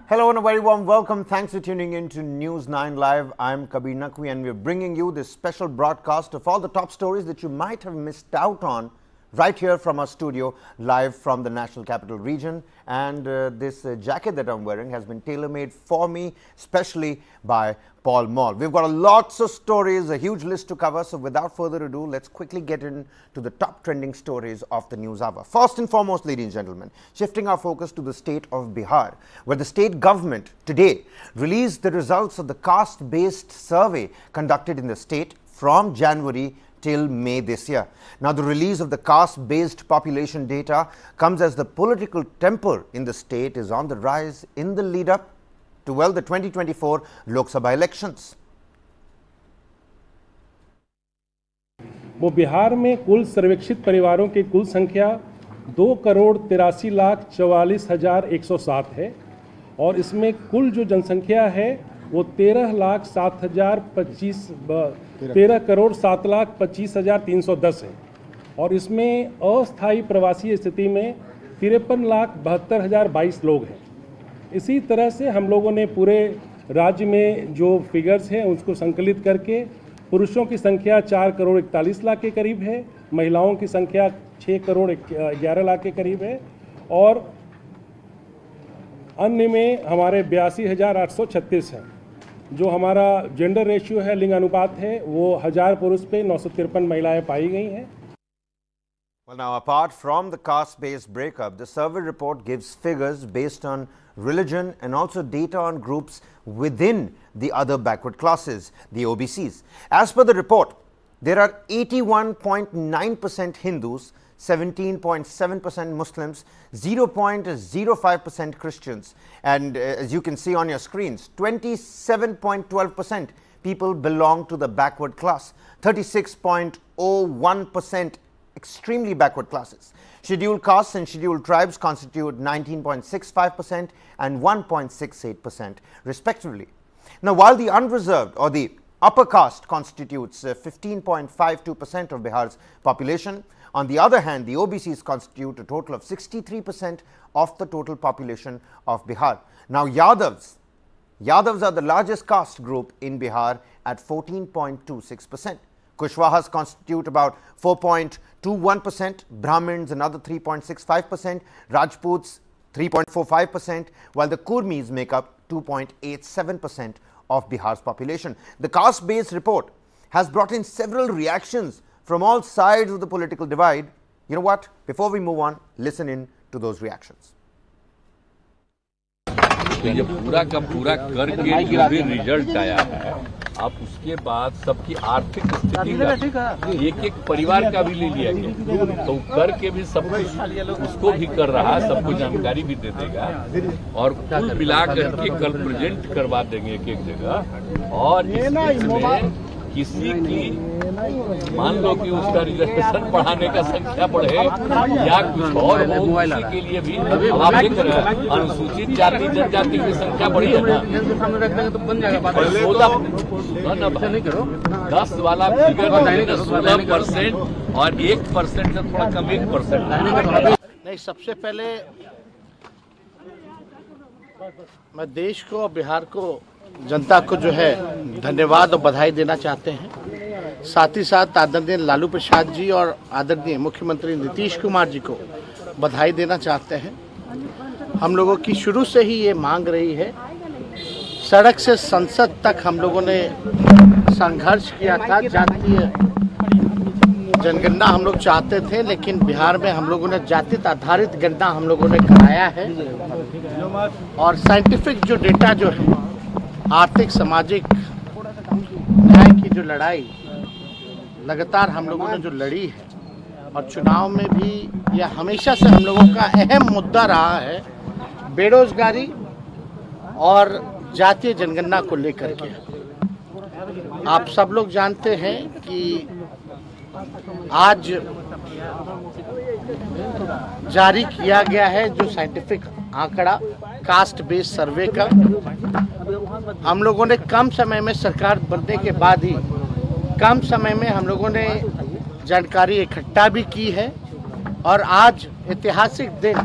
Hello and a very warm welcome. Thanks for tuning in to News 9 Live. I'm Kabir Naqvi and we're bringing you this special broadcast of all the top stories that you might have missed out on right here from our studio, live from the National Capital Region. And this jacket that I'm wearing has been tailor-made for me, especially by Paul Mall. We've got lots of stories, a huge list to cover. So without further ado, let's quickly get into the top trending stories of the news hour. First and foremost, ladies and gentlemen, shifting our focus to the state of Bihar, where the state government today released the results of the caste-based survey conducted in the state from January till May this year. Now, the release of the caste-based population data comes as the political temper in the state is on the rise in the lead-up to, well, the 2024 Lok Sabha elections. वो बिहार में कुल सर्वेक्षित परिवारों की कुल संख्या 2,83,44,107 है और इसमें कुल जो जनसंख्या है वो 13,07,25,310 है और इसमें अस्थायी प्रवासी स्थिति में 53,72,022 लोग हैं। इसी तरह से हम लोगों ने पूरे राज्य में जो फिगर्स हैं उसको संकलित करके पुरुषों की संख्या 4,41,00,000 के करीब है, महिलाओं की संख्या 6,11,00,000 के करीब है और अन्य में हमारे 82,836 हैं। जो हमारा जेंडर रेशियो है, लिंग अनुपात है, वो 1000 पुरुष पे 953 महिलाएं पाई गई हैं। Well, now, apart from the caste-based breakup, the survey report gives figures based on religion and also data on groups within the other backward classes, the OBCs. As per the report, there are 81.9% Hindus, 17.7% Muslims, 0.05% Christians, and as you can see on your screens, 27.12% people belong to the backward class, 36.01% extremely backward classes. Scheduled castes and scheduled tribes constitute 19.65% and 1.68% respectively. Now, while the unreserved or the upper caste constitutes 15.52% of Bihar's population, on the other hand, the OBCs constitute a total of 63% of the total population of Bihar. Now, Yadavs are the largest caste group in Bihar at 14.26%. Kushwahas constitute about 4.21%, Brahmins another 3.65%, Rajputs 3.45%, while the Kurmis make up 2.87% of Bihar's population. The caste-based report has brought in several reactions from all sides of the political divide. You know what? Before we move on, listen in to those reactions. तो ये पूरा का पूरा करके जो भी result आया है, आप उसके बाद सबकी आर्थिक स्थिति का एक एक परिवार का भी ले लिया गया, तो करके भी सब कुछ उसको भी कर रहा है, सबको जानकारी भी दे देगा और कुल मिला करके कल प्रेजेंट करवा देंगे एक एक जगह। और इसमें किसी की मान लो कि उसका रिजर्वेशन बढ़ाने का संख्या बढ़े या कुछ और हो, किसी के लिए भी आप देख रहे हैं अनुसूचित जाति जनजाति की संख्या बढ़ी है ना, 10 वाला फिगर 16% और 1% से थोड़ा कम 1%। नहीं, सबसे पहले मैं देश को और बिहार को जनता को जो है धन्यवाद और बधाई देना चाहते हैं। साथ ही साथ आदरणीय लालू प्रसाद जी और आदरणीय मुख्यमंत्री नीतीश कुमार जी को बधाई देना चाहते हैं। हम लोगों की शुरू से ही ये मांग रही है, सड़क से संसद तक हम लोगों ने संघर्ष किया था। जातीय जनगणना हम लोग चाहते थे, लेकिन बिहार में हम लोगों ने जाति आधारित गणना हम लोगों ने कराया है और साइंटिफिक जो डेटा जो है, आर्थिक सामाजिक न्याय की जो लड़ाई लगातार हम लोगों ने जो लड़ी है और चुनाव में भी यह हमेशा से हम लोगों का अहम मुद्दा रहा है, बेरोजगारी और जातीय जनगणना को लेकर के। आप सब लोग जानते हैं कि आज जारी किया गया है जो साइंटिफिक आंकड़ा कास्ट बेस्ड सर्वे का, हम लोगों ने कम समय में सरकार बनने के बाद ही कम समय में हम लोगों ने जानकारी इकट्ठा भी की है और आज ऐतिहासिक दिन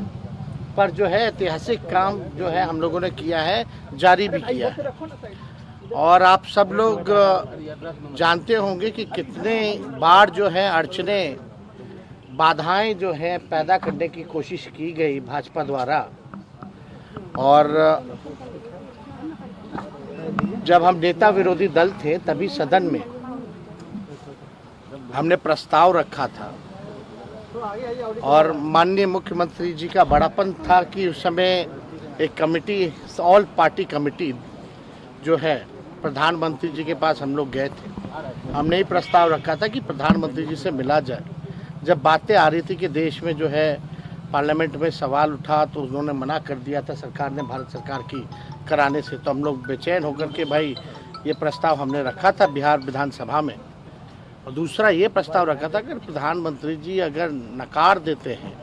पर जो है ऐतिहासिक काम जो है हम लोगों ने किया है, जारी भी किया है। और आप सब लोग जानते होंगे कि कितने बार जो है अड़चने, बाधाएं जो है पैदा करने की कोशिश की गई भाजपा द्वारा। और जब हम नेता विरोधी दल थे तभी सदन में हमने प्रस्ताव रखा था और माननीय मुख्यमंत्री जी का बड़ापन था कि उस समय एक कमेटी, ऑल पार्टी कमेटी जो है, प्रधानमंत्री जी के पास हम लोग गए थे। हमने ही प्रस्ताव रखा था कि प्रधानमंत्री जी से मिला जाए। जब बातें आ रही थी कि देश में जो है पार्लियामेंट में सवाल उठा तो उन्होंने मना कर दिया था सरकार ने, भारत सरकार की कराने से। तो हम लोग बेचैन होकर के भाई ये प्रस्ताव हमने रखा था बिहार विधानसभा में। और दूसरा ये प्रस्ताव रखा था कि प्रधानमंत्री जी अगर नकार देते हैं,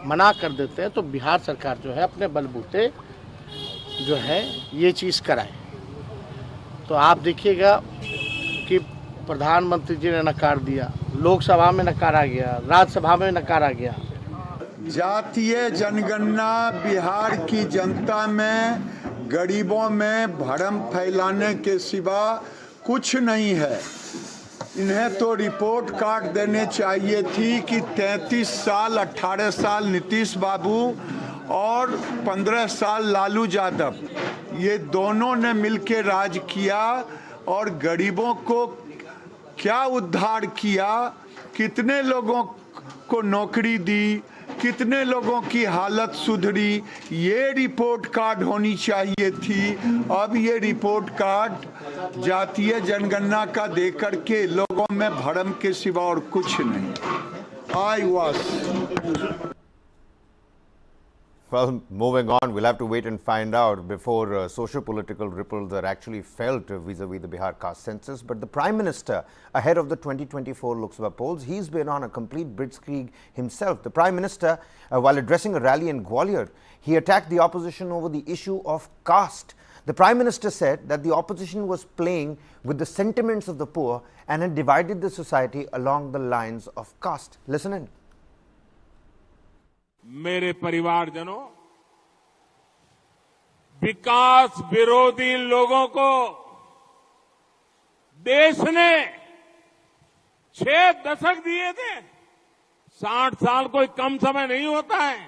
मना कर देते हैं, तो बिहार सरकार जो है अपने बलबूते जो है ये चीज़ कराए। तो आप देखिएगा कि प्रधानमंत्री जी ने नकार दिया, लोकसभा में नकारा गया, राज्यसभा में नकारा गया। जातीय जनगणना बिहार की जनता में, गरीबों में भ्रम फैलाने के सिवा कुछ नहीं है। इन्हें तो रिपोर्ट कार्ड देने चाहिए थी कि 33 साल 18 साल नीतीश बाबू और 15 साल लालू यादव, ये दोनों ने मिलकर राज किया और गरीबों को क्या उद्धार किया, कितने लोगों को नौकरी दी, कितने लोगों की हालत सुधरी, ये रिपोर्ट कार्ड होनी चाहिए थी। अब ये रिपोर्ट कार्ड जातीय जनगणना का देकर के लोगों में भ्रम के सिवा और कुछ नहीं। Well, moving on, we'll have to wait and find out before socio-political ripples are actually felt vis-a-vis the Bihar Caste Census. But the Prime Minister, ahead of the 2024 Lok Sabha polls, he's been on a complete blitzkrieg himself. The Prime Minister, while addressing a rally in Gwalior, he attacked the opposition over the issue of caste. The Prime Minister said that the opposition was playing with the sentiments of the poor and had divided the society along the lines of caste. Listen in. मेरे परिवारजनों, विकास विरोधी लोगों को देश ने 6 दशक दिए थे। 60 साल कोई कम समय नहीं होता है।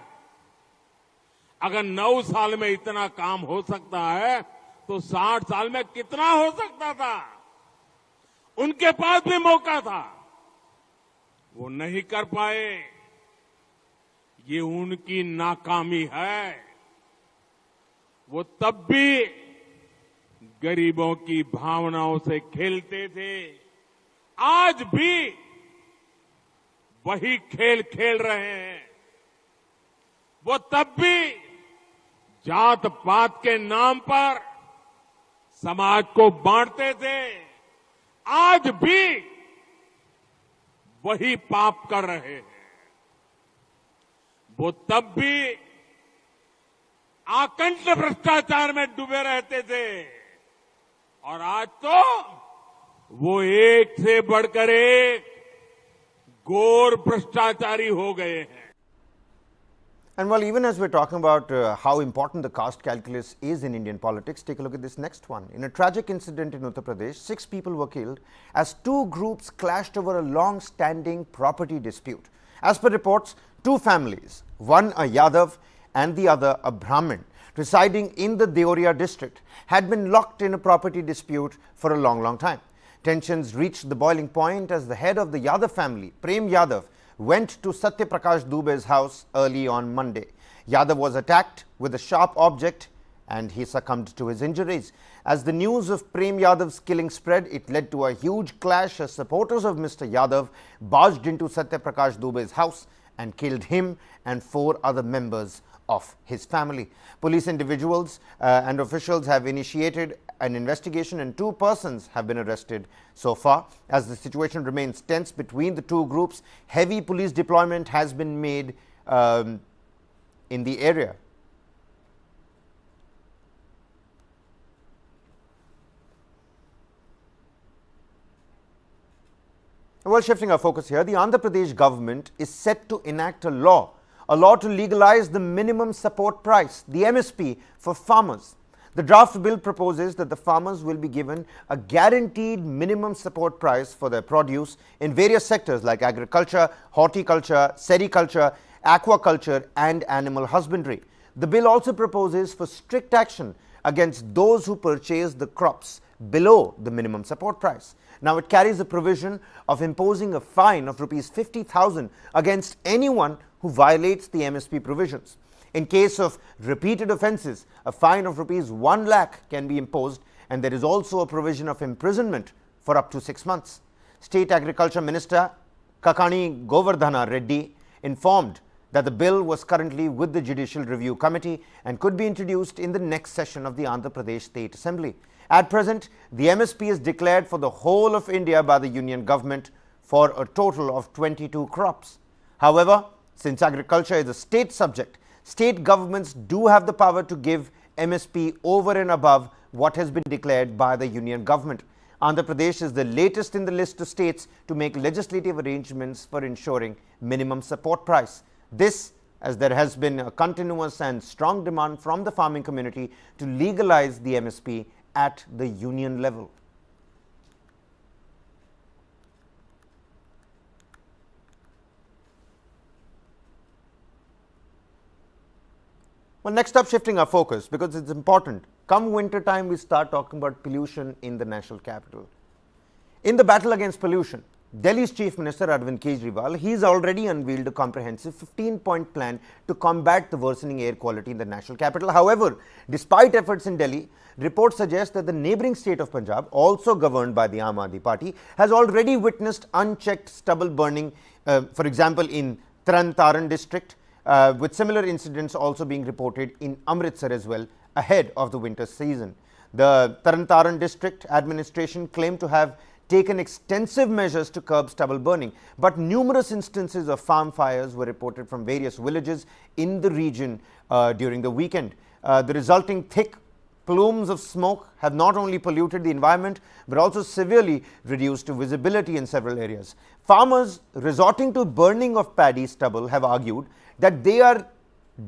अगर 9 साल में इतना काम हो सकता है तो 60 साल में कितना हो सकता था। उनके पास भी मौका था, वो नहीं कर पाए। ये उनकी नाकामी है। वो तब भी गरीबों की भावनाओं से खेलते थे, आज भी वही खेल खेल रहे हैं। वो तब भी जात पात के नाम पर समाज को बांटते थे, आज भी वही पाप कर रहे हैं। वो तब भी आकंठ भ्रष्टाचार में डूबे रहते थे और आज तो वो एक से बढ़कर एक घोर भ्रष्टाचारी हो गए हैं। And while even as we're talking about how important the caste calculus is in Indian politics, take a look at this next one. In a tragic incident in Uttar Pradesh, 6 people were killed as 2 groups clashed over a long-standing property dispute. As per reports, 2 families, one a Yadav and the other a Brahmin, residing in the Deoria district, had been locked in a property dispute for a long time. Tensions reached the boiling point as the head of the Yadav family, Prem Yadav, went to Satya Prakash Dubey's house early on Monday. Yadav was attacked with a sharp object and he succumbed to his injuries. As the news of Prem Yadav's killing spread, it led to a huge clash as supporters of Mr. Yadav barged into Satya Prakash Dubey's house and killed him and 4 other members of his family. Police individuals and officials have initiated an investigation and 2 persons have been arrested so far. As the situation remains tense between the 2 groups, heavy police deployment has been made in the area. Well, shifting our focus here, the Andhra Pradesh government is set to enact a law a law to legalize the minimum support price, the MSP, for farmers. The draft bill proposes that the farmers will be given a guaranteed minimum support price for their produce in various sectors like agriculture, horticulture, sericulture, aquaculture and animal husbandry. The bill also proposes for strict action against those who purchase the crops below the minimum support price. Now, it carries a provision of imposing a fine of Rs 50,000 against anyone who violates the MSP provisions. In case of repeated offences, a fine of Rs 1 lakh can be imposed, and there is also a provision of imprisonment for up to 6 months. State Agriculture Minister Kakani Govardhana Reddy informed that the bill was currently with the Judicial Review Committee and could be introduced in the next session of the Andhra Pradesh State Assembly. At present, the MSP is declared for the whole of India by the Union Government for a total of 22 crops. However, since agriculture is a state subject, state governments do have the power to give MSP over and above what has been declared by the Union Government. Andhra Pradesh is the latest in the list of states to make legislative arrangements for ensuring minimum support price. This, as there has been a continuous and strong demand from the farming community to legalize the MSP at the union level. Well, next up, shifting our focus because it's important. Come winter time, we start talking about pollution in the national capital. In the battle against pollution, Delhi's Chief Minister Arvind Kejriwal, he has already unveiled a comprehensive 15-point plan to combat the worsening air quality in the national capital. However, despite efforts in Delhi, reports suggest that the neighbouring state of Punjab, also governed by the Aam Aadmi Party, has already witnessed unchecked stubble burning, for example, in Taran Taran district, with similar incidents also being reported in Amritsar as well ahead of the winter season. The Taran Taran district administration claimed to have taken extensive measures to curb stubble burning, but numerous instances of farm fires were reported from various villages in the region during the weekend. The resulting thick plumes of smoke have not only polluted the environment but also severely reduced visibility in several areas. Farmers resorting to burning of paddy stubble have argued that they are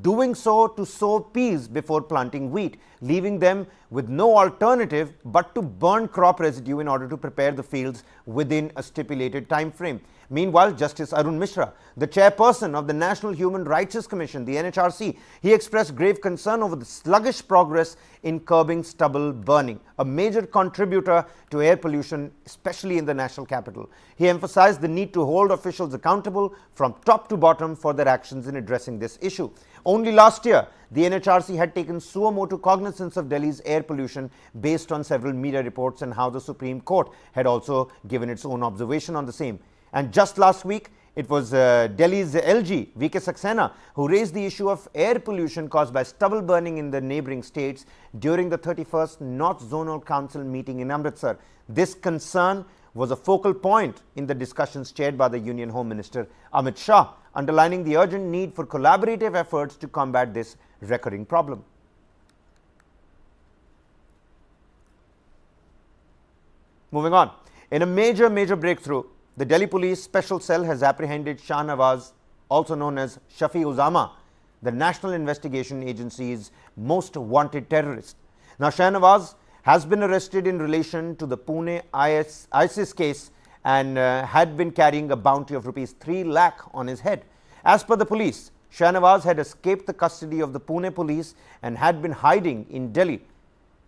doing so to sow peas before planting wheat, leaving them with no alternative but to burn crop residue in order to prepare the fields within a stipulated time frame. Meanwhile, Justice Arun Mishra, the chairperson of the National Human Rights Commission, the NHRC, he expressed grave concern over the sluggish progress in curbing stubble burning, a major contributor to air pollution, especially in the national capital. He emphasized the need to hold officials accountable from top to bottom for their actions in addressing this issue. Only last year, the NHRC had taken suo motu cognizance of Delhi's air pollution based on several media reports and how the Supreme Court had also given its own observation on the same. And just last week, it was Delhi's LG, V.K. Saxena, who raised the issue of air pollution caused by stubble burning in the neighbouring states during the 31st North Zonal Council meeting in Amritsar. This concern was a focal point in the discussions chaired by the Union Home Minister Amit Shah, underlining the urgent need for collaborative efforts to combat this recurring problem. Moving on, in a major breakthrough, the Delhi Police Special Cell has apprehended Shah Nawaz, also known as Shafi Uzama, the National Investigation Agency's most wanted terrorist. Now, Shah Nawaz has been arrested in relation to the Pune ISIS case and had been carrying a bounty of Rs 3 lakh on his head. As per the police, Shah Nawaz had escaped the custody of the Pune police and had been hiding in Delhi.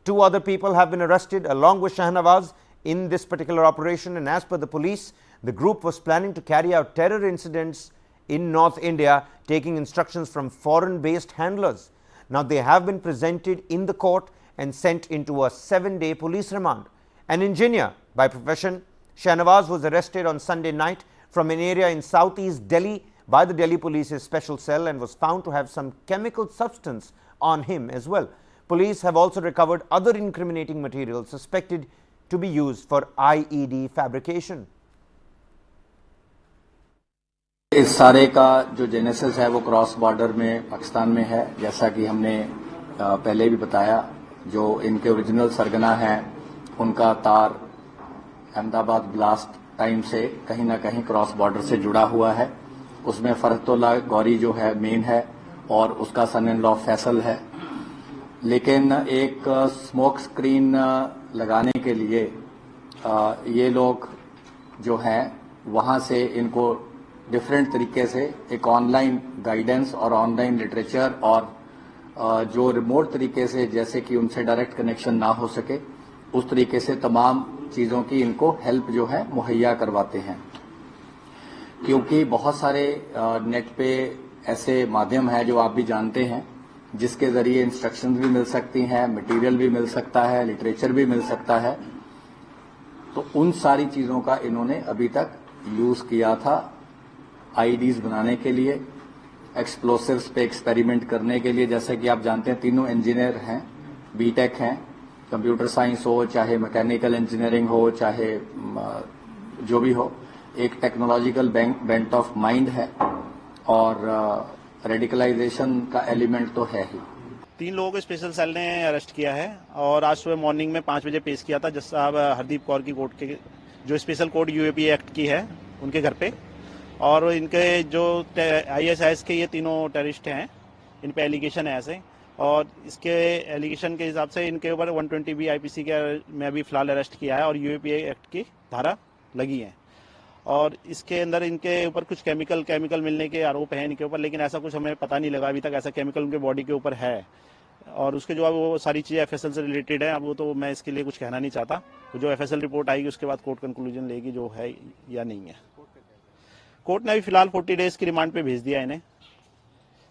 2 other people have been arrested along with Shah Nawaz in this particular operation, and as per the police, the group was planning to carry out terror incidents in North India, taking instructions from foreign-based handlers. Now, they have been presented in the court and sent into a 7-day police remand. An engineer by profession, Shah Nawaz was arrested on Sunday night from an area in southeast Delhi by the Delhi Police's special cell and was found to have some chemical substance on him as well. Police have also recovered other incriminating materials suspected to be used for IED fabrication. इस सारे का जो genesis है वो cross border में पाकिस्तान में है, जैसा कि हमने पहले भी बताया। जो इनके ओरिजिनल सरगना हैं उनका तार अहमदाबाद ब्लास्ट टाइम से कहीं ना कहीं क्रॉस बॉर्डर से जुड़ा हुआ है। उसमें फरहतुल्ला गौरी जो है मेन है और उसका सन इन लॉ फैसल है। लेकिन एक स्मोक स्क्रीन लगाने के लिए ये लोग जो हैं वहाँ से इनको डिफरेंट तरीके से एक ऑनलाइन गाइडेंस और ऑनलाइन लिटरेचर और जो रिमोट तरीके से जैसे कि उनसे डायरेक्ट कनेक्शन ना हो सके उस तरीके से तमाम चीज़ों की इनको हेल्प जो है मुहैया करवाते हैं। क्योंकि बहुत सारे नेट पे ऐसे माध्यम है जो आप भी जानते हैं जिसके जरिए इंस्ट्रक्शन भी मिल सकती हैं, मटेरियल भी मिल सकता है, लिटरेचर भी मिल सकता है। तो उन सारी चीज़ों का इन्होंने अभी तक यूज़ किया था आईडीज बनाने के लिए, एक्सप्लोसिव्स पे एक्सपेरिमेंट करने के लिए। जैसे कि आप जानते हैं तीनों इंजीनियर हैं, बीटेक हैं, कंप्यूटर साइंस हो चाहे मैकेनिकल इंजीनियरिंग हो चाहे जो भी हो, एक टेक्नोलॉजिकल बेंट ऑफ माइंड है और रेडिकलाइजेशन का एलिमेंट तो है ही। 3 लोगों को स्पेशल सेल ने अरेस्ट किया है और आज सुबह मॉर्निंग में 5 बजे पेश किया था जज साहब हरदीप कौर की कोर्ट के जो स्पेशल कोर्ट यूएपी एक्ट की है उनके घर पे। और इनके जो ISIS के ये तीनों टेररिस्ट हैं, इन पे एलिगेशन है ऐसे, और इसके एलिगेशन के हिसाब से इनके ऊपर 120B IPC के में अभी फिलहाल अरेस्ट किया है और यूएपी एक्ट की धारा लगी है। और इसके अंदर इनके ऊपर कुछ केमिकल मिलने के आरोप हैं इनके ऊपर, लेकिन ऐसा कुछ हमें पता नहीं लगा अभी तक ऐसा केमिकल उनके बॉडी के ऊपर है। और उसके जो वो सारी चीज़ें FSL से रिलेटेड है, अब वो तो मैं इसके लिए कुछ कहना नहीं चाहता। तो जो FSL रिपोर्ट आएगी उसके बाद कोर्ट कंक्लूजन लेगी जो है या नहीं है। कोर्ट ने अभी फिलहाल 40 डेज की रिमांड पे भेज दिया इन्हें।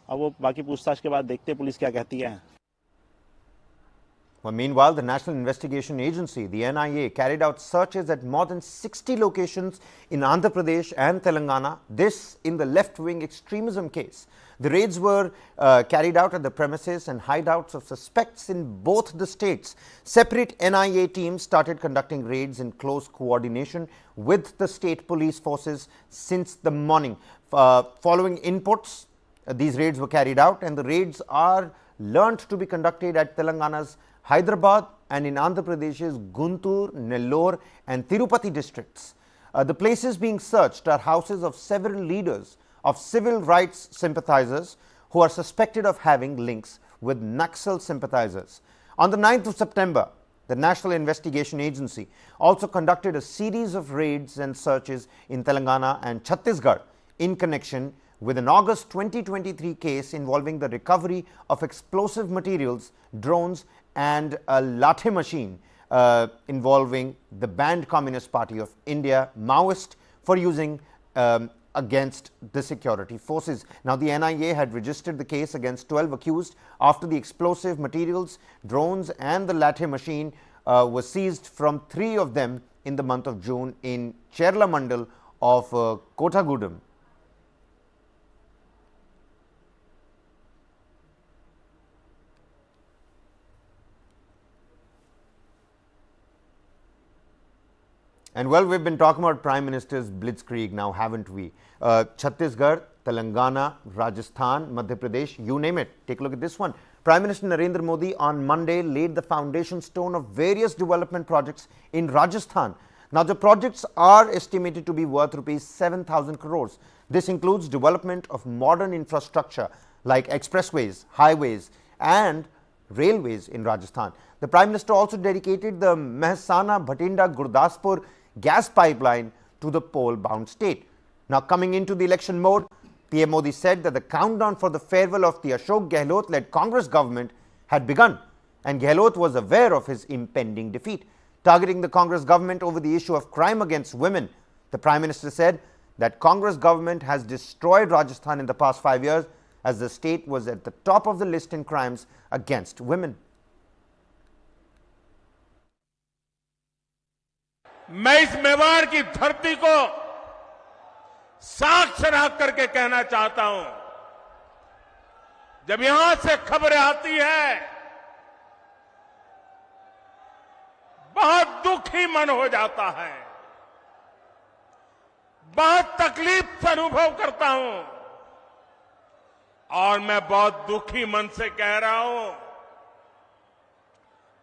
अब वो बाकी पूछताछ के बाद देखते हैं पुलिस क्या कहती है। Well, meanwhile, the National Investigation Agency, the NIA, carried out searches at more than 60 locations in Andhra Pradesh and Telangana, this in the left-wing extremism case. The raids were carried out at the premises and hideouts of suspects in both the states. Separate NIA teams started conducting raids in close coordination with the state police forces since the morning. Following inputs, these raids were carried out, and the raids are learnt to be conducted at Telangana's Hyderabad and in Andhra Pradesh's Guntur, Nellore and Tirupati districts. The places being searched are houses of several leaders of civil rights sympathizers who are suspected of having links with Naxal sympathizers. On the 9th of September, the National Investigation Agency also conducted a series of raids and searches in Telangana and Chhattisgarh in connection with an August 2023 case involving the recovery of explosive materials, drones and a latte machine involving the banned Communist Party of India, Maoist, for using against the security forces. Now, the NIA had registered the case against 12 accused after the explosive materials, drones and the latte machine were seized from 3 of them in the month of June in Cherla Mandal of Kotagudam. And well, we've been talking about Prime Minister's blitzkrieg now, haven't we? Chhattisgarh, Telangana, Rajasthan, Madhya Pradesh, you name it. Take a look at this one. Prime Minister Narendra Modi on Monday laid the foundation stone of various development projects in Rajasthan. Now, the projects are estimated to be worth rupees 7,000 crores. This includes development of modern infrastructure like expressways, highways and railways in Rajasthan. The Prime Minister also dedicated the Mehsana Bhatinda Gurdaspur gas pipeline to the poll-bound state. Now, coming into the election mode, PM Modi said that the countdown for the farewell of the Ashok Gehlot-led Congress government had begun, and Gehlot was aware of his impending defeat. Targeting the Congress government over the issue of crime against women, the Prime Minister said that Congress government has destroyed Rajasthan in the past 5 years, as the state was at the top of the list in crimes against women. मैं इस मेवाड़ की धरती को साक्ष रख करके कहना चाहता हूं, जब यहां से खबरें आती है बहुत दुखी मन हो जाता है, बहुत तकलीफ से अनुभव करता हूं और मैं बहुत दुखी मन से कह रहा हूं,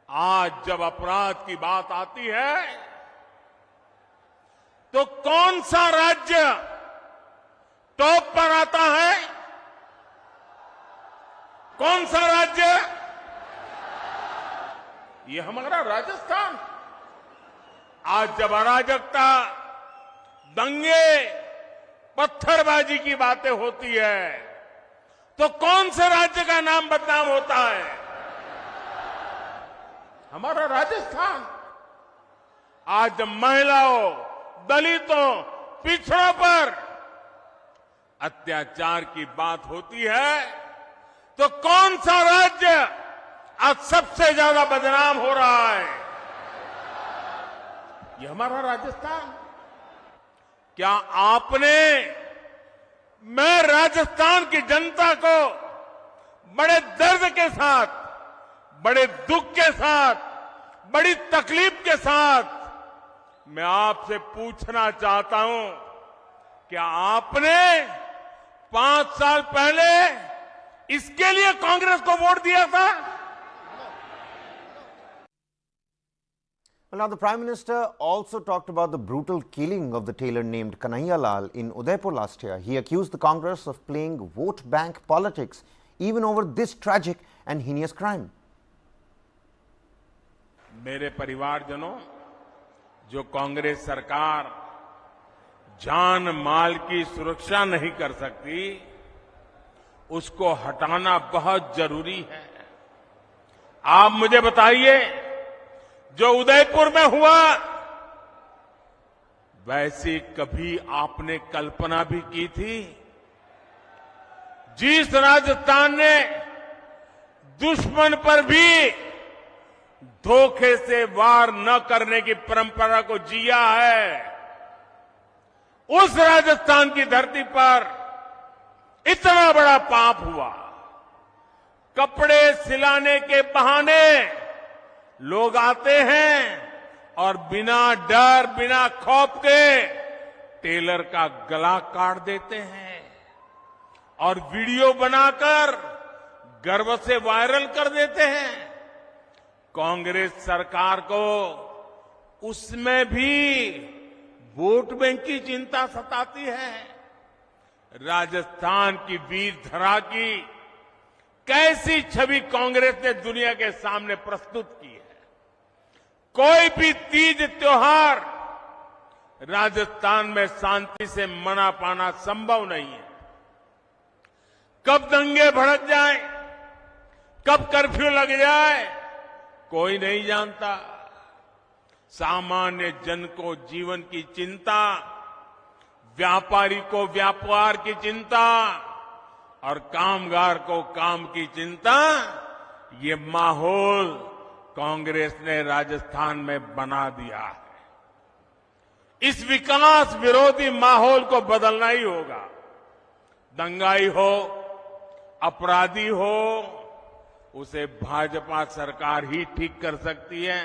आज जब अपराध की बात आती है तो कौन सा राज्य, टॉप पर आता है? कौन सा राज्य? ये हमारा राजस्थान। आज जब अराजकता, दंगे, पत्थरबाजी की बातें होती है तो कौन से राज्य का नाम बदनाम होता है? हमारा राजस्थान। आज जब महिलाओं, दलितों, पिछड़ों पर अत्याचार की बात होती है तो कौन सा राज्य आज सबसे ज्यादा बदनाम हो रहा है? ये हमारा राजस्थान। क्या आपने, मैं राजस्थान की जनता को बड़े दर्द के साथ, बड़े दुख के साथ, बड़ी तकलीफ के साथ मैं आपसे पूछना चाहता हूं, क्या आपने 5 साल पहले इसके लिए कांग्रेस को वोट दिया था? Well, now the Prime Minister also talked about the brutal killing of the tailor named Kanhaiya Lal in Udaipur last year. He accused the Congress of playing vote bank politics even over this tragic and heinous crime. मेरे परिवारजनों, जो कांग्रेस सरकार जान माल की सुरक्षा नहीं कर सकती, उसको हटाना बहुत जरूरी है। आप मुझे बताइए, जो उदयपुर में हुआ, वैसी कभी आपने कल्पना भी की थी? जिस राजस्थान ने दुश्मन पर भी धोखे से वार न करने की परंपरा को जिया है, उस राजस्थान की धरती पर इतना बड़ा पाप हुआ। कपड़े सिलाने के बहाने लोग आते हैं और बिना डर, बिना खौफ के टेलर का गला काट देते हैं और वीडियो बनाकर गर्व से वायरल कर देते हैं। कांग्रेस सरकार को उसमें भी वोट बैंक की चिंता सताती है। राजस्थान की वीर धरा की कैसी छवि कांग्रेस ने दुनिया के सामने प्रस्तुत की है। कोई भी तीज त्योहार राजस्थान में शांति से मना पाना संभव नहीं है। कब दंगे भड़क जाए, कब कर्फ्यू लग जाए, कोई नहीं जानता। सामान्य जन को जीवन की चिंता, व्यापारी को व्यापार की चिंता और कामगार को काम की चिंता, ये माहौल कांग्रेस ने राजस्थान में बना दिया है। इस विकास विरोधी माहौल को बदलना ही होगा। दंगाई हो, अपराधी हो, उसे भाजपा सरकार ही ठीक कर सकती है।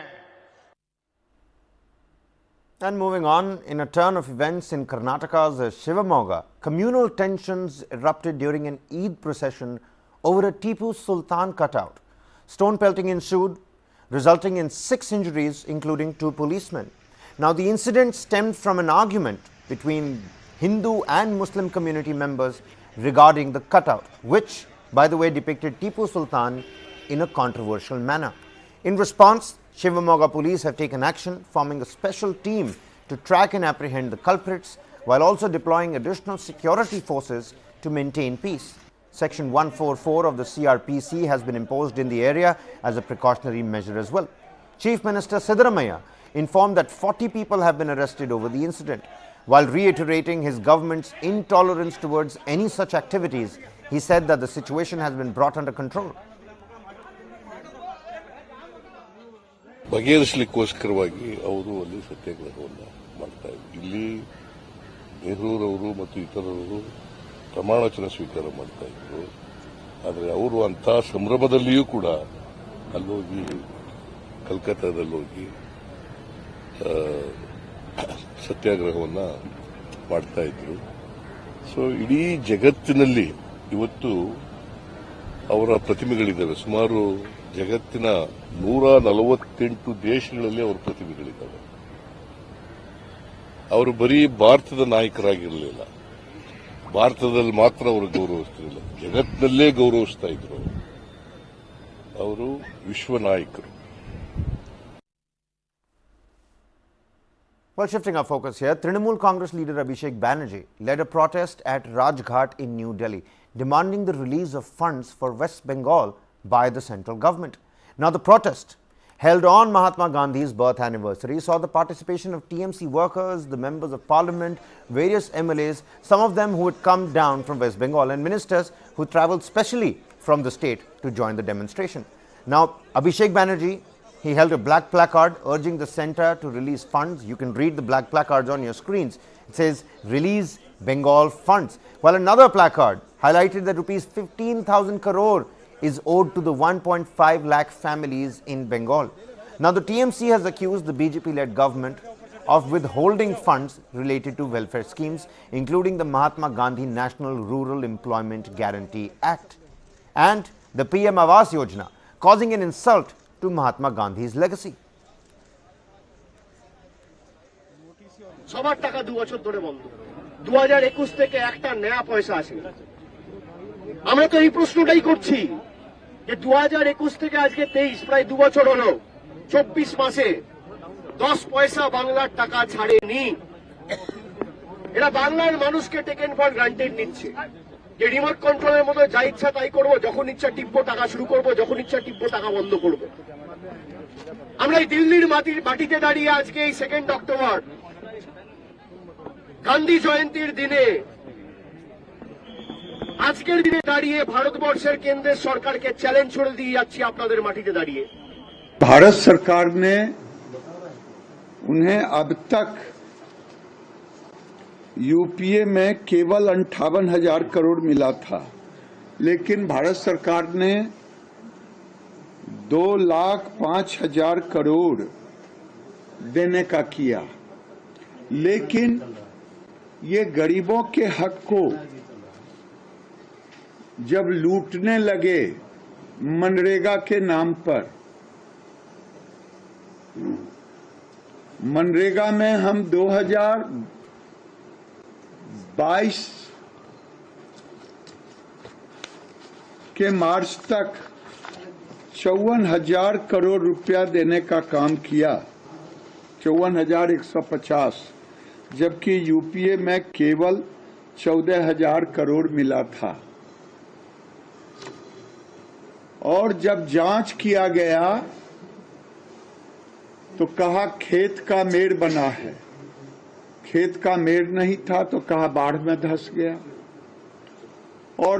And moving on, in a turn of events in Karnataka's Shivamogga, communal tensions erupted during an Eid procession over a Tipu Sultan cutout. Stone pelting ensued, resulting in 6 injuries, including 2 policemen. Now, the incident stemmed from an argument between Hindu and Muslim community members regarding the cutout, which, by the way, depicted Tipu Sultan in a controversial manner. In response, Shivamogga police have taken action, forming a special team to track and apprehend the culprits, while also deploying additional security forces to maintain peace. Section 144 of the CRPC has been imposed in the area as a precautionary measure as well. Chief Minister Siddaramaiah informed that 40 people have been arrested over the incident. While reiterating his government's intolerance towards any such activities, he said that the situation has been brought under control. ಬಗೆಹರಿಸಲಿಕ್ಕೋಸ್ಕರವಾಗಿ ಅವರು ಅಲ್ಲಿ ಸತ್ಯಾಗ್ರಹವನ್ನು ಮಾಡ್ತಾ ಇದ್ದಾರೆ. ಇಲ್ಲಿ ನೆಹರೂರವರು ಮತ್ತು ಇತರರು ಪ್ರಮಾಣವಚನ ಸ್ವೀಕಾರ ಮಾಡ್ತಾ ಇದ್ರು. ಆದರೆ ಅವರು ಅಂಥ ಸಂಭ್ರಮದಲ್ಲಿಯೂ ಕೂಡ ಅಲ್ಲೋಗಿ ಕಲ್ಕತ್ತಾದಲ್ಲೋಗಿ ಸತ್ಯಾಗ್ರಹವನ್ನು ಮಾಡ್ತಾ ಇದ್ರು. ಸೊ ಇಡೀ ಜಗತ್ತಿನಲ್ಲಿ ಇವತ್ತು ಅವರ ಪ್ರತಿಮೆಗಳಿದ್ದಾವೆ. ಸುಮಾರು ಜಗತ್ತಿನ 148 ದೇಶಗಳಲ್ಲಿ ಅವರ ಪ್ರತಿಮೆಗಳಿದ್ದಾವೆ. ಅವರು ಬರೀ ಭಾರತದ ನಾಯಕರಾಗಿರಲಿಲ್ಲ, ಭಾರತದಲ್ಲಿ ಮಾತ್ರ ಅವರು ಗೌರವಿಸ್ತಿರಲಿಲ್ಲ, ಜಗತ್ತಿನಲ್ಲೇ ಗೌರವಿಸ್ತಾ ಇದ್ರು. ಅವರು ವಿಶ್ವ ನಾಯಕರು. Well, shifting our focus here, Trinamool Congress leader Abhishek Banerjee led a protest at Rajghat in New Delhi, demanding the release of funds for West Bengal by the central government. Now, the protest, held on Mahatma Gandhi's birth anniversary, saw the participation of TMC workers, the members of parliament, various MLAs, some of them who had come down from West Bengal, and ministers who travelled specially from the state to join the demonstration. Now, Abhishek Banerjee, he held a black placard urging the centre to release funds. You can read the black placards on your screens. It says, "Release Bengal funds." While another placard highlighted that rupees 15,000 crore is owed to the 1.5 lakh families in Bengal. Now, the TMC has accused the BJP-led government of withholding funds related to welfare schemes, including the Mahatma Gandhi National Rural Employment Guarantee Act and the PM Awas Yojana, causing an insult to Mahatma Gandhi's legacy. সবার টাকা 2 বছর ধরে বন্ধ, 2021 থেকে একটা নয়া পয়সা আসেনি। আমরা তো এই প্রশ্নটাই করছি যে 2021 থেকে আজকে 23, প্রায় 2 বছর হলো, 24 মাসে 10 পয়সা বাংলার টাকা ছাড়েনি। এরা বাংলার মানুষকে টেকেন ফর গ্রান্টেড নিচ্ছে যে রিমোট কন্ট্রোলের মতো যা ইচ্ছা তাই করব, যখন ইচ্ছা টিপবো টাকা শুরু করব, যখন ইচ্ছা টিপবো টাকা বন্ধ করব। আমরা এই দিল্লির মাটিতে দাঁড়িয়ে আজকে এই 2 অক্টোবর গান্ধী জয়ন্তীর দিনে, আজকের দিনে দাঁড়িয়ে ভারতবর্ষের কেন্দ্রের সরকারকে চ্যালেঞ্জ ছড়ে দিয়ে যাচ্ছি আপনাদের মাটিতে দাঁড়িয়ে। भारत सरकार ने उन्हें अब तक यूपीए में केवल 58,000 करोड़ मिला था, लेकिन भारत सरकार ने 2,05,000 करोड़ देने का किया। लेकिन ये गरीबों के हक को जब लूटने लगे मनरेगा के नाम पर, मनरेगा में हम 2022 के मार्च तक 54,000 करोड़ रुपया देने का काम किया, 54,150, जबकि यूपीए में केवल 14,000 करोड़ मिला था। और जब जांच किया गया तो कहा खेत का मेड़ बना है, खेत का मेड़ नहीं था तो कहा बाढ़ में धंस गया। और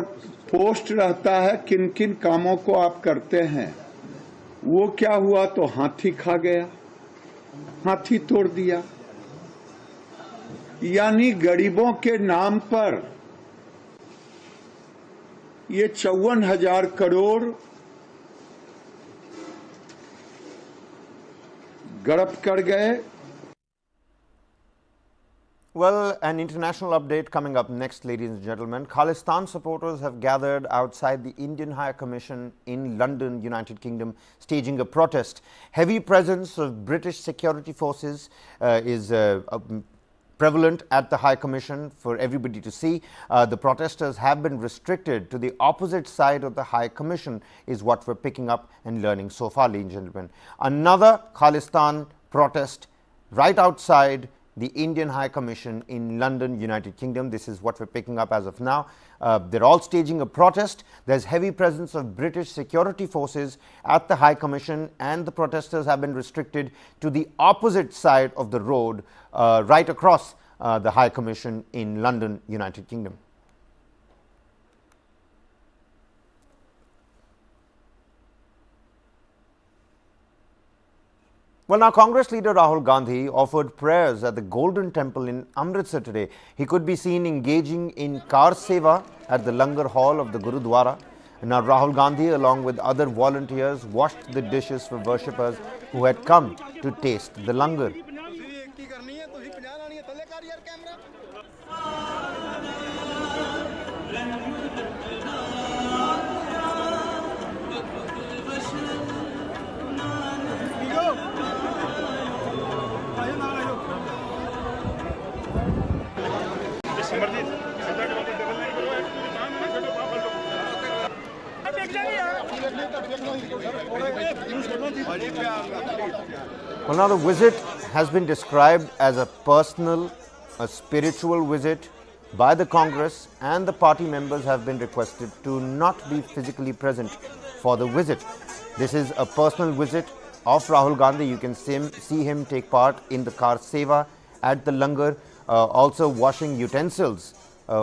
पोस्ट रहता है किन किन कामों को आप करते हैं, वो क्या हुआ तो हाथी खा गया, हाथी तोड़ दिया। यानी गरीबों के नाम पर ये 54,000 करोड़ गड़प कर गए। Well, an international update coming up next, ladies and gentlemen. Khalistan supporters have gathered outside the Indian High Commission in London, United Kingdom, staging a protest. Heavy presence of British security forces is prevalent at the High Commission for everybody to see. The protesters have been restricted to the opposite side of the High Commission, is what we're picking up and learning so far, ladies and gentlemen. Another Khalistan protest right outside the Indian High Commission in London, United Kingdom. This is what we're picking up as of now. They're all staging a protest. There's heavy presence of British security forces at the High Commission, and the protesters have been restricted to the opposite side of the road, right across the High Commission in London, United Kingdom. Well, now Congress leader Rahul Gandhi offered prayers at the Golden Temple in Amritsar today. He could be seen engaging in Kar Seva at the Langar Hall of the Gurudwara. And now Rahul Gandhi, along with other volunteers, washed the dishes for worshippers who had come to taste the langar. Well, now the visit has been described as a personal, a spiritual visit by the Congress, and the party members have been requested to not be physically present for the visit. This is a personal visit of Rahul Gandhi. You can see him take part in the Kar Seva at the Langar, also washing utensils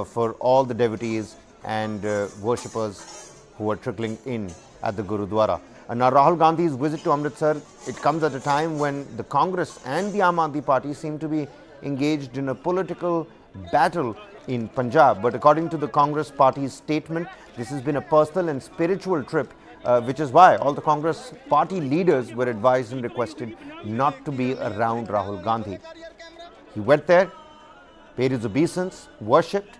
for all the devotees and worshippers who are trickling in at the Gurudwara. Now, Rahul Gandhi's visit to Amritsar, it comes at a time when the Congress and the Aam Aadmi Party seem to be engaged in a political battle in Punjab. But according to the Congress party's statement, this has been a personal and spiritual trip, which is why all the Congress party leaders were advised and requested not to be around Rahul Gandhi. He went there, paid his obeisance, worshipped,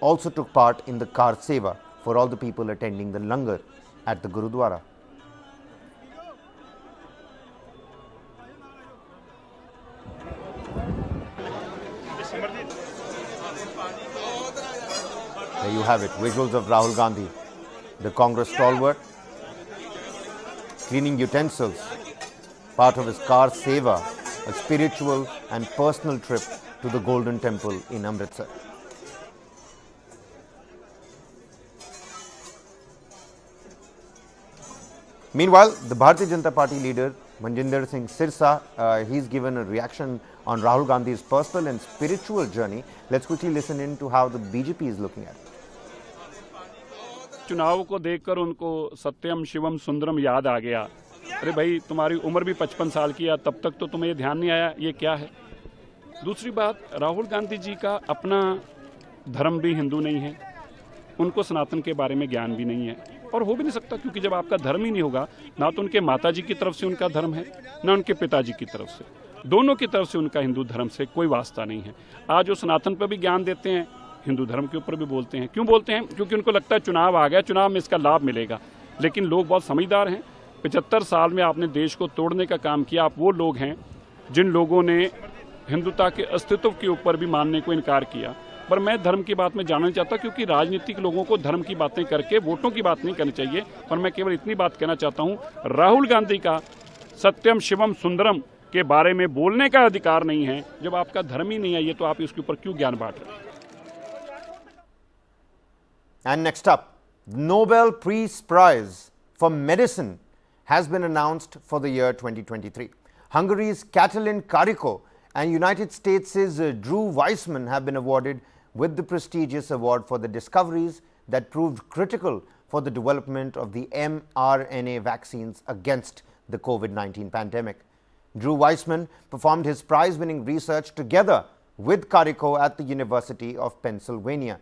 also took part in the Kar Seva for all the people attending the Langar at the Gurudwara. There you have it, visuals of Rahul Gandhi, the Congress stalwart, cleaning utensils, part of his Kar Seva, a spiritual and personal trip to the Golden Temple in Amritsar. Meanwhile, the Bharatiya Janata Party leader Manjinder Singh Sirsa, he's given a reaction on Rahul Gandhi's personal and spiritual journey. Let's quickly listen in to how the BJP is looking at it. चुनाव को देखकर उनको सत्यम शिवम सुंदरम याद आ गया। अरे भाई, तुम्हारी उम्र भी 55 साल की है, तब तक तो तुम्हें ये ध्यान नहीं आया ये क्या है। दूसरी बात, राहुल गांधी जी का अपना धर्म भी हिंदू नहीं है, उनको सनातन के बारे में ज्ञान भी नहीं है और हो भी नहीं सकता, क्योंकि जब आपका धर्म ही नहीं होगा, ना तो उनके माताजी की तरफ से उनका धर्म है, ना उनके पिताजी की तरफ से, दोनों की तरफ से उनका हिंदू धर्म से कोई वास्ता नहीं है। आज वो सनातन पर भी ज्ञान देते हैं, हिंदू धर्म के ऊपर भी बोलते हैं। क्यों बोलते हैं? क्योंकि उनको लगता है चुनाव आ गया, चुनाव में इसका लाभ मिलेगा। लेकिन लोग बहुत समझदार हैं। 75 साल में आपने देश को तोड़ने का काम किया। आप वो लोग हैं जिन लोगों ने हिंदुता के अस्तित्व के ऊपर भी मानने को इनकार किया। पर मैं धर्म की बात में जानना नहीं चाहता, क्योंकि राजनीतिक लोगों को धर्म की बातें करके वोटों की बात नहीं करनी चाहिए। पर मैं केवल इतनी बात कहना चाहता हूँ, राहुल गांधी का सत्यम शिवम सुंदरम के बारे में बोलने का अधिकार नहीं है। जब आपका धर्म ही नहीं है ये, तो आप इसके ऊपर क्यों ज्ञान बांट रहे हैं? And next up, Nobel Peace Prize for Medicine has been announced for the year 2023. Hungary's Katalin Karikó and United States' Drew Weissman have been awarded with the prestigious award for the discoveries that proved critical for the development of the mRNA vaccines against the COVID-19 pandemic. Drew Weissman performed his prize-winning research together with Karikó at the University of Pennsylvania.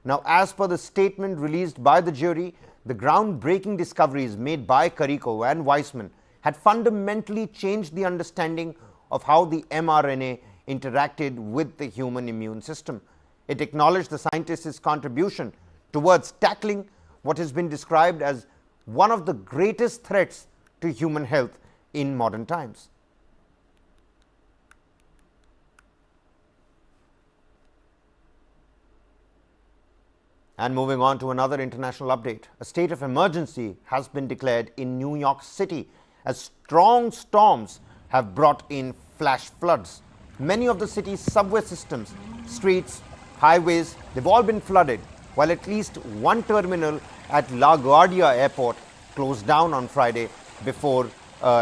Now, as per the statement released by the jury, the groundbreaking discoveries made by Karikó and Weissman had fundamentally changed the understanding of how the mRNA interacted with the human immune system. It acknowledged the scientists' contribution towards tackling what has been described as one of the greatest threats to human health in modern times. And moving on to another international update, a state of emergency has been declared in New York City as strong storms have brought in flash floods. Many of the city's subway systems, streets, highways, they've all been flooded, while at least one terminal at LaGuardia Airport closed down on Friday before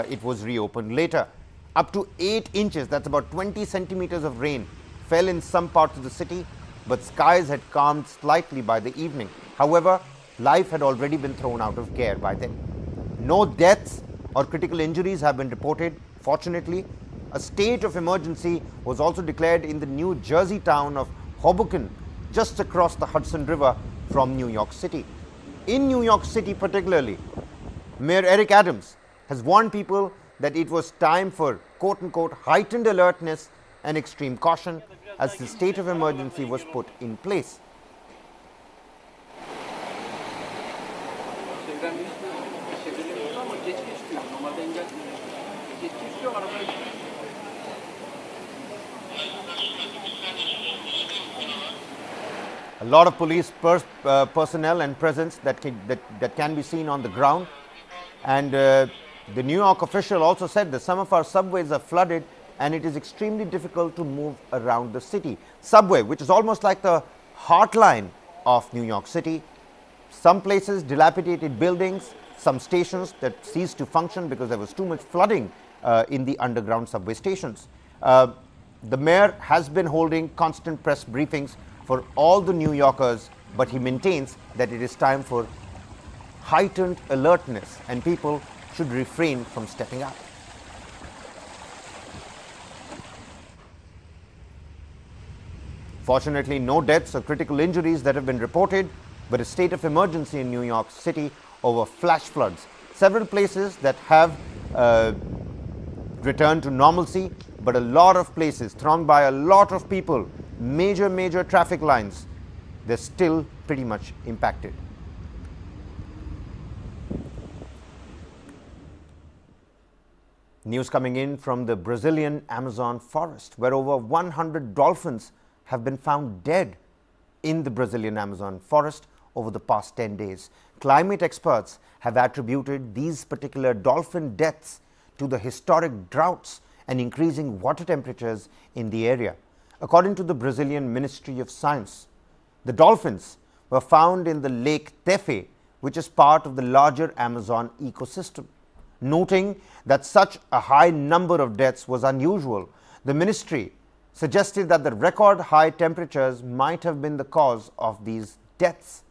it was reopened later. Up to 8 inches, that's about 20 centimeters of rain, fell in some parts of the city, but skies had calmed slightly by the evening. However, life had already been thrown out of gear by then. No deaths or critical injuries have been reported. Fortunately, a state of emergency was also declared in the New Jersey town of Hoboken, just across the Hudson River from New York City. In New York City particularly, Mayor Eric Adams has warned people that it was time for quote-unquote heightened alertness and extreme caution as the state of emergency was put in place. A lot of police personnel and presence that can be seen on the ground. And the New York official also said that some of our subways are flooded and it is extremely difficult to move around the city. Subway, which is almost like the heartline of New York City. Some places dilapidated buildings, some stations that ceased to function because there was too much flooding in the underground subway stations. The mayor has been holding constant press briefings for all the New Yorkers, but he maintains that it is time for heightened alertness and people should refrain from stepping out. Fortunately, no deaths or critical injuries that have been reported, but a state of emergency in New York City over flash floods. Several places that have returned to normalcy, but a lot of places thronged by a lot of people, major traffic lines, they're still pretty much impacted. News coming in from the Brazilian Amazon forest, where over 100 dolphins have been found dead in the Brazilian Amazon forest over the past 10 days. Climate experts have attributed these particular dolphin deaths to the historic droughts and increasing water temperatures in the area. According to the Brazilian Ministry of Science, the dolphins were found in the lake Tefe, which is part of the larger Amazon ecosystem. Noting that such a high number of deaths was unusual, the ministry suggested that the record high temperatures might have been the cause of these deaths.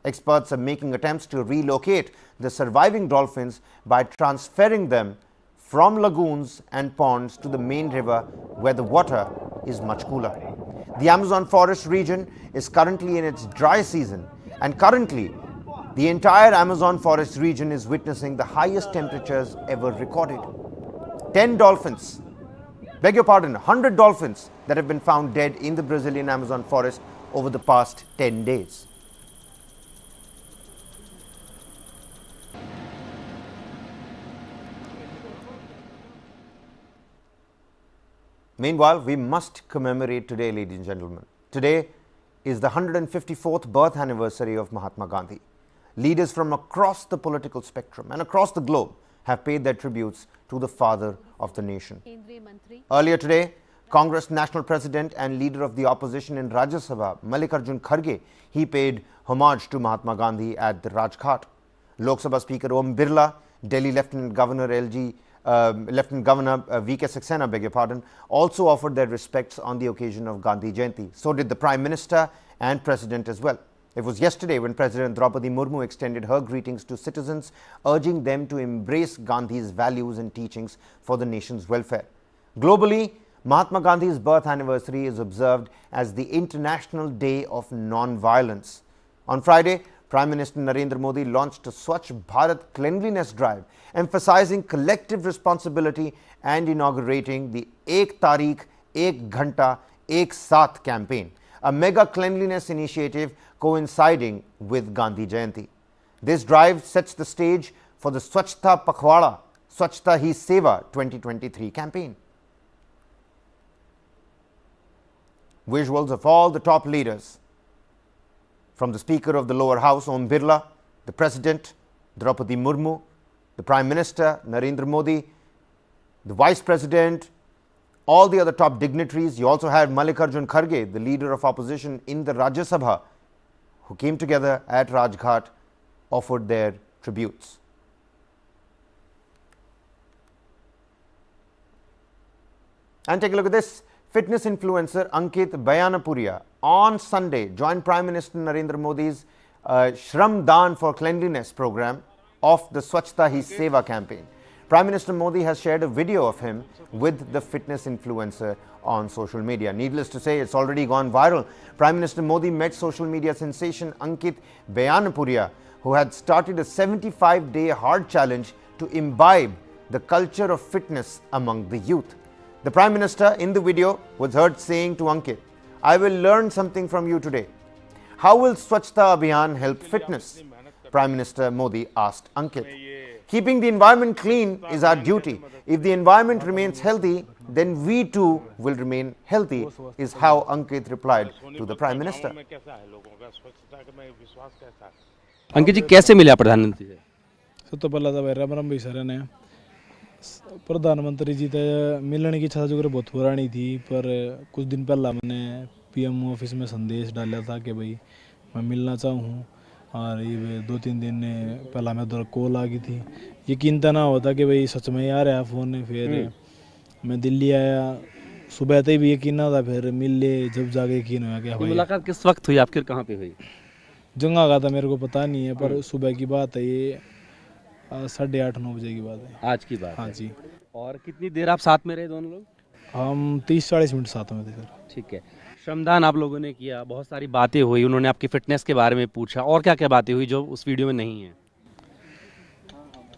Experts are making attempts to relocate the surviving dolphins by transferring them from lagoons and ponds to the main river where the water is much cooler. The Amazon forest region is currently in its dry season, and currently the entire Amazon forest region is witnessing the highest temperatures ever recorded. 100 dolphins that have been found dead in the Brazilian Amazon forest over the past 10 days. Meanwhile, we must commemorate today, ladies and gentlemen. Today is the 154th birth anniversary of Mahatma Gandhi. Leaders from across the political spectrum and across the globe have paid their tributes to the father of the nation. Earlier today, Congress National President and Leader of the Opposition in Rajya Sabha, Mallikarjun Kharge, he paid homage to Mahatma Gandhi at the Rajghat. Lok Sabha Speaker Om Birla, Delhi Lieutenant Governor V.K. Saxena, also offered their respects on the occasion of Gandhi Jayanti. So did the Prime Minister and President as well. It was yesterday when President Draupadi Murmu extended her greetings to citizens, urging them to embrace Gandhi's values and teachings for the nation's welfare. Globally, Mahatma Gandhi's birth anniversary is observed as the International Day of Non-Violence. On Friday, Prime Minister Narendra Modi launched a Swachh Bharat cleanliness drive, emphasizing collective responsibility and inaugurating the Ek Taarikh, Ek Ghanta, Ek Saath campaign, a mega cleanliness initiative coinciding with Gandhi Jayanti. This drive sets the stage for the Swachhta Pakhwada, Swachhta Hi Seva 2023 campaign. Visuals of all the top leaders, from the Speaker of the lower house Om Birla, the President Draupadi Murmu, the Prime Minister Narendra Modi, the Vice President, all the other top dignitaries. You also had Mallikarjun Kharge, the Leader of Opposition in the Rajya Sabha, who came together at Rajghat, offered their tributes. And take a look at this. Fitness influencer Ankit Bayanapuria on Sunday joined Prime Minister Narendra Modi's Shram Daan for Cleanliness program of the Swachhta Hi Seva campaign. Prime Minister Modi has shared a video of him with the fitness influencer on social media. Needless to say, it's already gone viral. Prime Minister Modi met social media sensation Ankit Bayanapuria, who had started a 75-day hard challenge to imbibe the culture of fitness among the youth. The Prime Minister in the video was heard saying to Ankit, "I will learn something from you today. How will Swachhta Abhiyan help fitness?" Prime Minister Modi asked Ankit. "Keeping the environment clean is our duty. If the environment remains healthy, then we too will remain healthy," is how Ankit replied to the Prime Minister. अंकित जी कैसे मिले आप प्रधानमंत्री से? सब तो पहला था भाई राम भाई सर ने प्रधानमंत्री जी से मिलने की इच्छा जो बहुत पुरानी थी, पर कुछ दिन पहला मैंने पीएम ऑफिस में संदेश डाला था कि भाई मैं मिलना चाहूँ, और ये 2-3 दिन पहला मैं उधर कॉल आ गई थी। यकीन तो ना होता कि भाई सच में आ रहा है फ़ोन। फिर मैं दिल्ली आया, सुबह तक भी यकीन ना था, फिर मिल ले जब जाके यकीन हुआ कि भाई। मुलाकात किस वक्त हुई आपकी, कहाँ पे हुई? जगह का था मेरे को पता नहीं है, पर सुबह की बात है, ये 8:30-9 बजे की बात है, आज की बात? हाँ जी। और कितनी देर आप साथ में रहे दोनों लोग? हम 30-40 मिनट साथ में थे सर। ठीक है, श्रमदान आप लोगों ने किया, बहुत सारी बातें हुई, उन्होंने आपकी फिटनेस के बारे में पूछा, और क्या क्या बातें हुई जो उस वीडियो में नहीं है?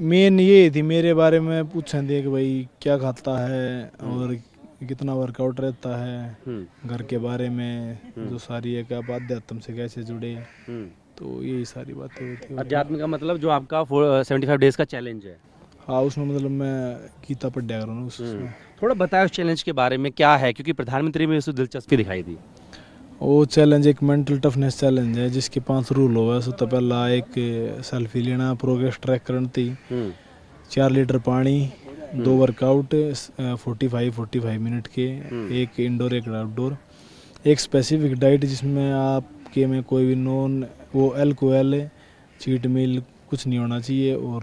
मेन ये थी, मेरे बारे में पूछा थे कि भाई क्या खाता है और कितना वर्कआउट रहता है, घर के बारे में जो सारी है, क्या अध्यात्म से कैसे जुड़े, तो यही सारी बातें हुई थी। अध्यात्म का मतलब जो आपका 75 डेज का चैलेंज है? हाँ, उसमें मतलब मैं गीता पढ़ रहा हूँ उसमें। थोड़ा बताया उस चैलेंज के बारे में, क्या है, क्योंकि प्रधानमंत्री में उसमें दिलचस्पी दिखाई दी। वो चैलेंज एक मेंटल टफनेस चैलेंज है, जिसके 5 रूल हो। सबसे पहला एक सेल्फी लेना, प्रोग्रेस ट्रैक करनी थी, 4 लीटर पानी, 2 वर्कआउट 45 मिनट के, एक इंडोर एक आउटडोर, एक स्पेसिफिक डाइट जिसमें आपके में कोई भी वो अल्कोहल, चीट मील कुछ नहीं होना चाहिए, और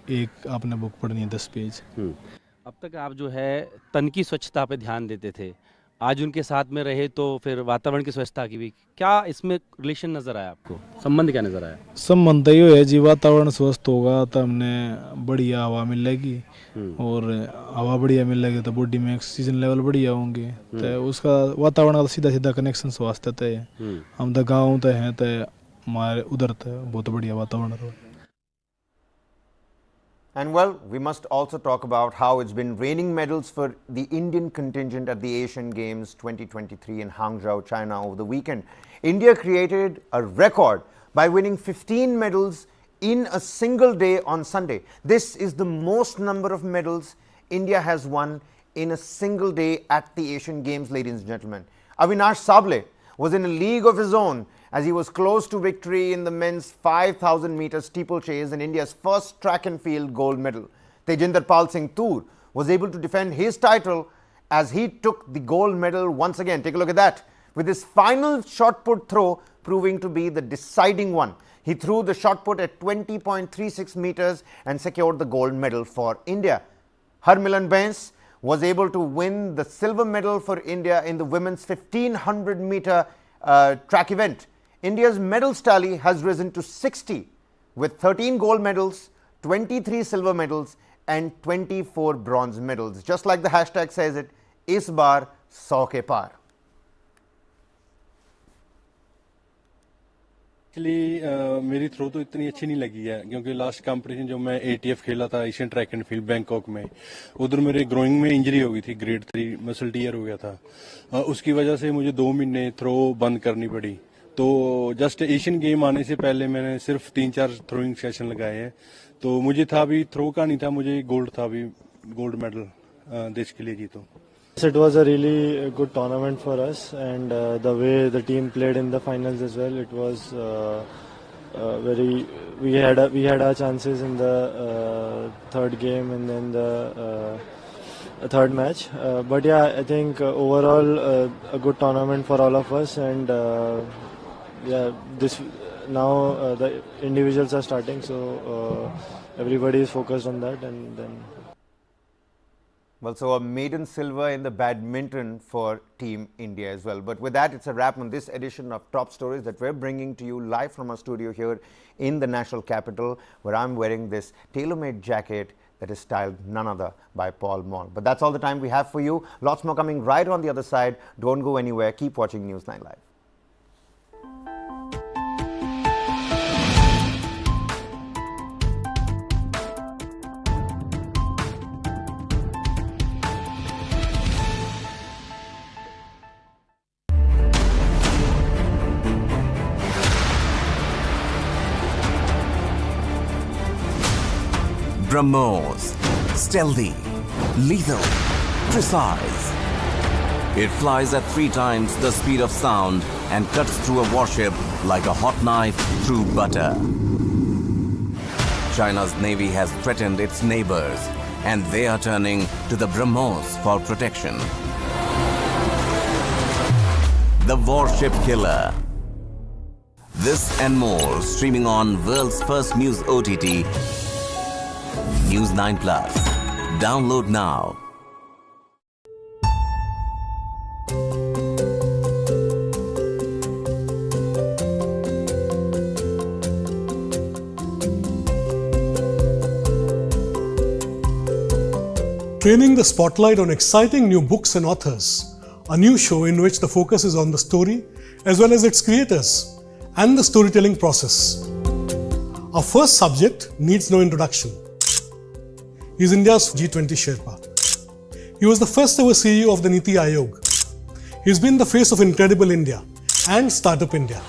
एक आपने बुक पढ़नी है 10 पेज। अब तक आप जो है तन की स्वच्छता पे ध्यान देते थे, आज उनके साथ में रहे तो फिर वातावरण की स्वच्छता की भी, क्या इसमें रिलेशन नजर आया आपको, संबंध क्या नजर आया? संबंध ये है जी, वातावरण स्वस्थ होगा तो हमने बढ़िया हवा मिलेगी, और हवा बढ़िया मिलेगी तो बॉडी में ऑक्सीजन लेवल बढ़िया होंगे, तो उसका वातावरण का सीधा सीधा कनेक्शन स्वास्थ्य तय है। हम तो गाँव तय हैं, तो हमारे उधर तय बहुत बढ़िया वातावरण। And well, we must also talk about how it's been raining medals for the Indian contingent at the Asian Games 2023 in Hangzhou, China over the weekend. India created a record by winning 15 medals in a single day on Sunday. This is the most number of medals India has won in a single day at the Asian Games, ladies and gentlemen. Avinash Sable was in a league of his own as he was close to victory in the men's 5,000 meter steeplechase and India's first track and field gold medal. Tejinder Pal Singh Toor was able to defend his title as he took the gold medal once again. Take a look at that, with his final shot put throw proving to be the deciding one. He threw the shot put at 20.36 meters and secured the gold medal for India. Harmilan Bains was able to win the silver medal for India in the women's 1500 meter track event. India's medals tally has risen to 60 with 13 gold medals, 23 silver medals and 24 bronze medals. Just like the hashtag says it, इस बार 100 के पार. Actually मेरी throw तो इतनी अच्छी नहीं लगी है, क्योंकि लास्ट कंपटीशन जो मैं ATF खेला था Asian track and field Bangkok में, उधर मेरे ग्रोइंग में इंजरी हो गई थी, ग्रेड 3 मसल टीयर हो गया था। उसकी वजह से मुझे 2 महीने थ्रो बंद करनी पड़ी। तो जस्ट एशियन गेम आने से पहले मैंने सिर्फ 3-4 थ्रोइंग सेशन लगाए हैं। तो मुझे था अभी थ्रो का नहीं था, मुझे गोल्ड था, अभी गोल्ड मेडल देश के लिए जीतो। It was a really good tournament for us, and the way the team played in the finals as well. It was very. We had our chances in the third game and then the third match. But yeah, I think overall a good tournament for all of us, and yeah, this now the individuals are starting, so everybody is focused on that, and then. Well, so a maiden silver in the badminton for Team India as well. But with that, it's a wrap on this edition of Top Stories that we're bringing to you live from our studio here in the national capital, where I'm wearing this tailor-made jacket that is styled none other by Paul Moll. But that's all the time we have for you. Lots more coming right on the other side. Don't go anywhere. Keep watching News9 Live. BrahMos, stealthy, lethal, precise. It flies at 3 times the speed of sound and cuts through a warship like a hot knife through butter. China's navy has threatened its neighbors, and they are turning to the BrahMos for protection. The Warship Killer. This and more streaming on world's first news OTT, News 9 Plus. Download now. Training the spotlight on exciting new books and authors, a new show in which the focus is on the story as well as its creators and the storytelling process. Our first subject needs no introduction. He is India's G20 Sherpa. He was the first ever CEO of the NITI Aayog. He has been the face of Incredible India and Startup India.